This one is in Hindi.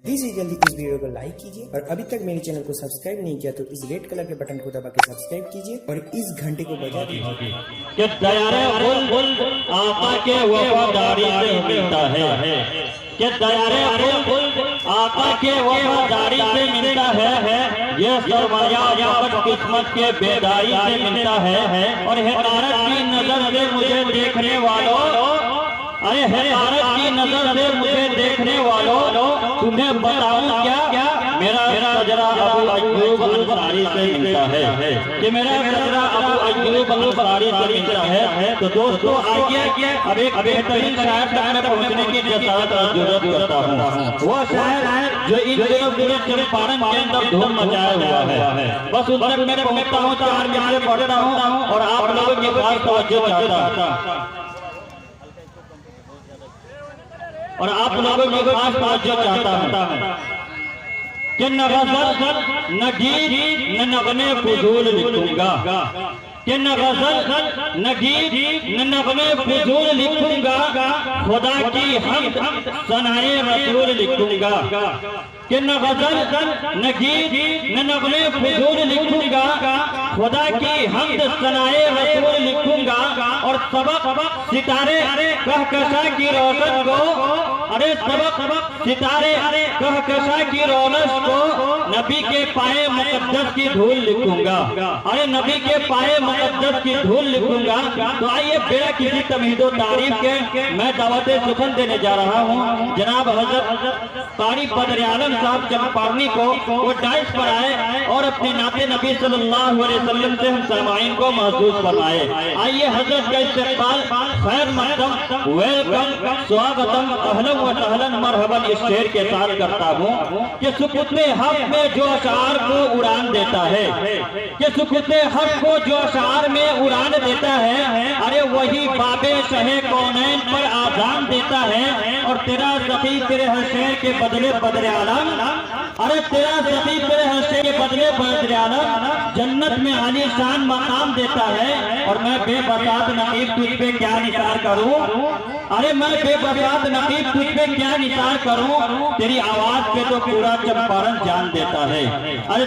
प्लीज जल्दी इस वीडियो को लाइक कीजिए और अभी तक मेरे चैनल को सब्सक्राइब नहीं किया तो इस रेड कलर के बटन को दबा के सब्सक्राइब कीजिए और इस घंटे को बजा दीजिए। कि दयारे बुल आका के वफादारी से मिलता है, कि दयारे बुल आका के वफादारी से मिलता है, ये सरमाया किस्मत के बेदारी से मिलता है। और हकारत की नजर से मुझे देखने वालों, अरे हकारत की नजर से मुझे देखने वालों, तुम्हें बताऊं क्या मेरा सजरा अबू अय्यूब अंसारी से मिलता है, कि मेरा सजरा अबू अय्यूब अंसारी से मिलता है। तो दोस्तों आइए अब एक बेहतरीन शायर तक मैं पहुंचने की जरूरत करता हूँ। वो शायर जो इन दिनों पूरे चंपारण के अंदर धूम मचाया हुआ है, बस उस तक मैं पहुंचता हूँ, 4 मिनट पढ़ता हूँ और आप लोगों की खास तवज्जो चाहता हूँ और आप लोगों की खास तवज्जो चाहता हूँ कि न गज़ल न गीत न नगमे फजूल लिखूंगा, कि न गज़ल न गीत न नगमे फजूल लिखूंगा, खुदा की हम्द सनाए रसूल लिखूंगा, कि न गज़ल न गीत न नगमे फजूल लिखूंगा, खुदा की हम्द सनाए रसूल लिखूंगा। और सबक सितारे कहकशा की रोशनी को, अरे सबक सितारे कहकशा की रोशनी को नबी के पाए मुकद्दस की धूल लिखूंगा, अरे नबी के पाए मुकद्दस की धूल लिखूंगा। तो आइए बिना किसी तमहीदो तारीफ के मैं दावत सुखन देने जा रहा हूँ। जनाब हजरत कारी बदर आलम साहब चंपारनी को वो डाइस पर आए और अपने नाते नबी सल्लल्लाहु अलैहि वसल्लम से हम सामाइन को महसूस फरमाए। आइए हजरत का इस्तेक़बाल खैर मक़दम वेलकम स्वागतम अहलन व सहलन मरहबन इस शेर के साथ करता हूँ कि सुकुते हक में जो अशार को उड़ान देता है, कि सुकुते हक को जो अशार में उड़ान देता है, अरे वही बाबे शहे कौनैन पर आजान देता है। और तेरा सखी तेरे हर शेर के बदले बदरे आलम, अरे तेरा सखी तेरे हर शेर के बदले बदरे आलम जन्नत में आलीशान मकाम देता है। और मैं बेबसात नकीब तुझ पे क्या निसार करूं, अरे मैं बेबसात नकीब तुझ पे क्या निसार करूं, तेरी आवाज पे तो पूरा चंपारण जान देता है। अरे